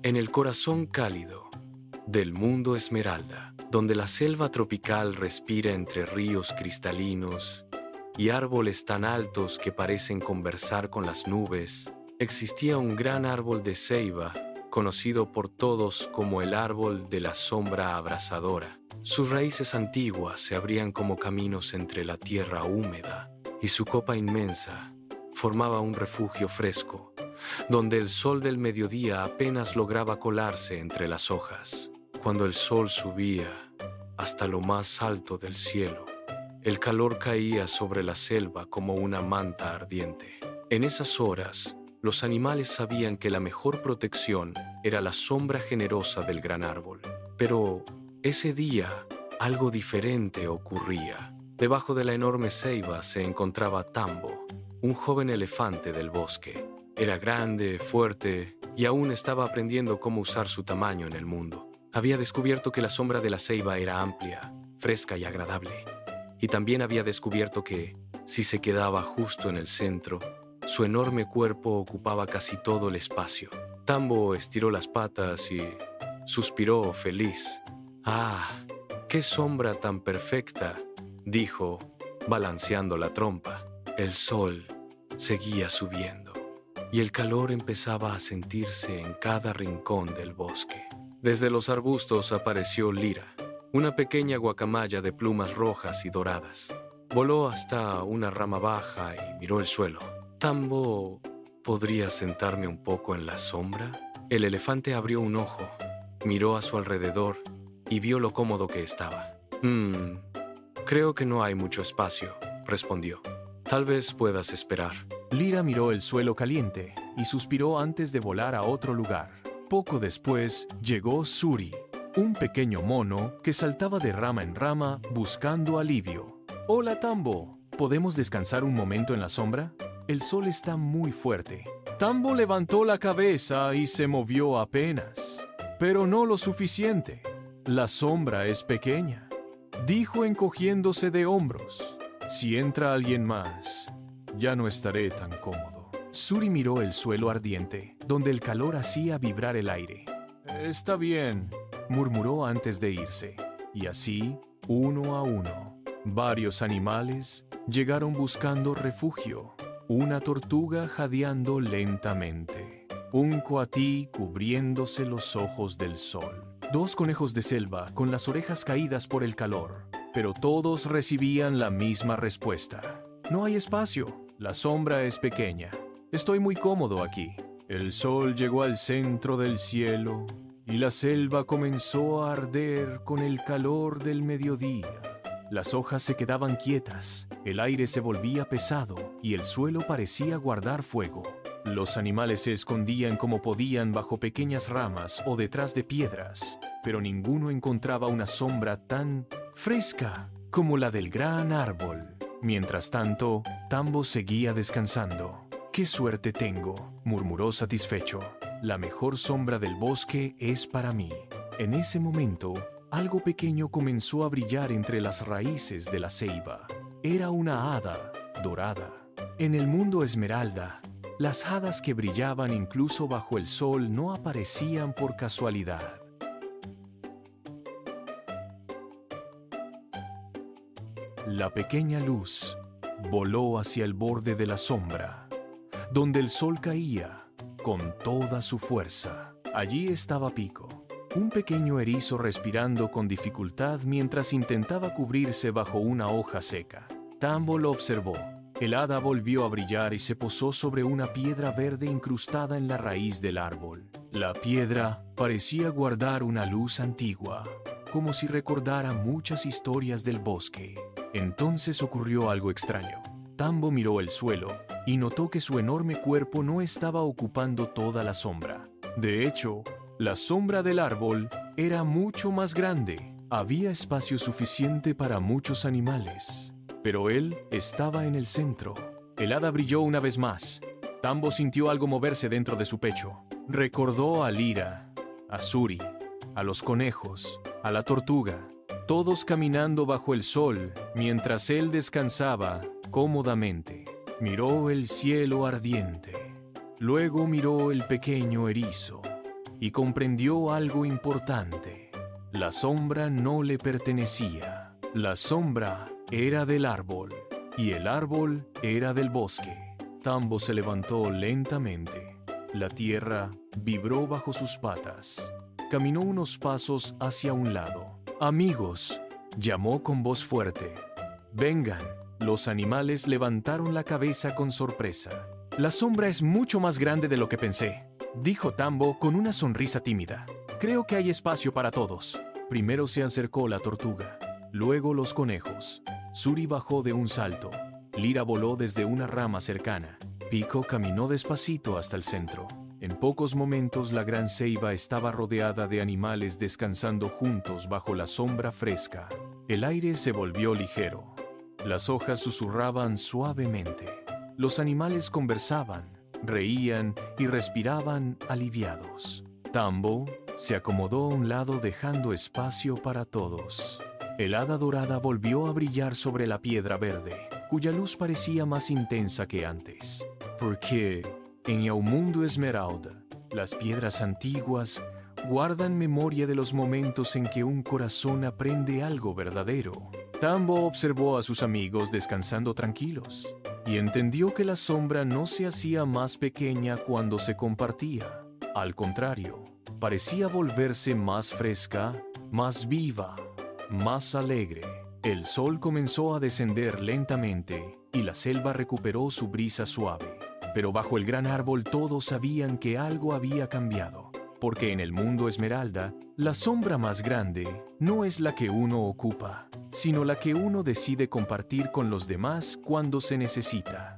En el corazón cálido del mundo esmeralda, donde la selva tropical respira entre ríos cristalinos y árboles tan altos que parecen conversar con las nubes, existía un gran árbol de ceiba, conocido por todos como el árbol de la sombra abrasadora. Sus raíces antiguas se abrían como caminos entre la tierra húmeda, y su copa inmensa formaba un refugio fresco, donde el sol del mediodía apenas lograba colarse entre las hojas. Cuando el sol subía hasta lo más alto del cielo, el calor caía sobre la selva como una manta ardiente. En esas horas, los animales sabían que la mejor protección era la sombra generosa del gran árbol. Pero ese día, algo diferente ocurría. Debajo de la enorme ceiba se encontraba Tambo, un joven elefante del bosque. Era grande, fuerte y aún estaba aprendiendo cómo usar su tamaño en el mundo. Había descubierto que la sombra de la ceiba era amplia, fresca y agradable. Y también había descubierto que, si se quedaba justo en el centro, su enorme cuerpo ocupaba casi todo el espacio. Tambo estiró las patas y suspiró feliz. ¡Ah! ¡Qué sombra tan perfecta!, dijo, balanceando la trompa. El sol seguía subiendo y el calor empezaba a sentirse en cada rincón del bosque. Desde los arbustos apareció Lira, una pequeña guacamaya de plumas rojas y doradas. Voló hasta una rama baja y miró el suelo. Tambo, ¿podría sentarme un poco en la sombra? El elefante abrió un ojo, miró a su alrededor y vio lo cómodo que estaba. Creo que no hay mucho espacio, respondió. Tal vez puedas esperar. Lira miró el suelo caliente y suspiró antes de volar a otro lugar. Poco después llegó Suri, un pequeño mono que saltaba de rama en rama buscando alivio. «Hola, Tambo, ¿podemos descansar un momento en la sombra? El sol está muy fuerte». Tambo levantó la cabeza y se movió apenas, pero no lo suficiente. «La sombra es pequeña», dijo encogiéndose de hombros. «Si entra alguien más, ya no estaré tan cómodo». Suri miró el suelo ardiente, donde el calor hacía vibrar el aire. «Está bien», murmuró antes de irse. Y así, uno a uno, varios animales llegaron buscando refugio. Una tortuga jadeando lentamente, un coatí cubriéndose los ojos del sol, dos conejos de selva con las orejas caídas por el calor, pero todos recibían la misma respuesta. «No hay espacio, la sombra es pequeña. Estoy muy cómodo aquí». El sol llegó al centro del cielo y la selva comenzó a arder con el calor del mediodía. Las hojas se quedaban quietas, el aire se volvía pesado y el suelo parecía guardar fuego. Los animales se escondían como podían bajo pequeñas ramas o detrás de piedras, pero ninguno encontraba una sombra tan fresca como la del gran árbol. Mientras tanto, Tambo seguía descansando. «¡Qué suerte tengo!», murmuró satisfecho. «La mejor sombra del bosque es para mí». En ese momento, algo pequeño comenzó a brillar entre las raíces de la ceiba. Era una hada dorada. En el mundo esmeralda, las hadas que brillaban incluso bajo el sol no aparecían por casualidad. La pequeña luz voló hacia el borde de la sombra, donde el sol caía con toda su fuerza. Allí estaba Pico, un pequeño erizo respirando con dificultad mientras intentaba cubrirse bajo una hoja seca. Tambo lo observó. El hada volvió a brillar y se posó sobre una piedra verde incrustada en la raíz del árbol. La piedra parecía guardar una luz antigua, como si recordara muchas historias del bosque. Entonces ocurrió algo extraño. Tambo miró el suelo y notó que su enorme cuerpo no estaba ocupando toda la sombra. De hecho, la sombra del árbol era mucho más grande. Había espacio suficiente para muchos animales, pero él estaba en el centro. El hada brilló una vez más. Tambo sintió algo moverse dentro de su pecho. Recordó a Lira, a Suri, a los conejos, a la tortuga, todos caminando bajo el sol mientras él descansaba cómodamente. Miró el cielo ardiente. Luego miró el pequeño erizo. y comprendió algo importante. La sombra no le pertenecía. La sombra era del árbol y el árbol era del bosque. Tambo se levantó lentamente. La tierra vibró bajo sus patas. Caminó unos pasos hacia un lado. «Amigos», llamó con voz fuerte. «Vengan». Los animales levantaron la cabeza con sorpresa. «La sombra es mucho más grande de lo que pensé», dijo Tambo con una sonrisa tímida. «Creo que hay espacio para todos». Primero se acercó la tortuga, luego los conejos. Suri bajó de un salto. Lira voló desde una rama cercana. Pico caminó despacito hasta el centro. En pocos momentos la gran ceiba estaba rodeada de animales descansando juntos bajo la sombra fresca. El aire se volvió ligero. Las hojas susurraban suavemente. Los animales conversaban, reían y respiraban aliviados. Tambo se acomodó a un lado dejando espacio para todos. El hada dorada volvió a brillar sobre la piedra verde, cuya luz parecía más intensa que antes. Porque en Yaumundo Esmeralda, las piedras antiguas guardan memoria de los momentos en que un corazón aprende algo verdadero. Tambo observó a sus amigos descansando tranquilos y entendió que la sombra no se hacía más pequeña cuando se compartía. Al contrario, parecía volverse más fresca, más viva, más alegre. El sol comenzó a descender lentamente y la selva recuperó su brisa suave. Pero bajo el gran árbol todos sabían que algo había cambiado, porque en el mundo Esmeralda, la sombra más grande no es la que uno ocupa, sino la que uno decide compartir con los demás cuando se necesita.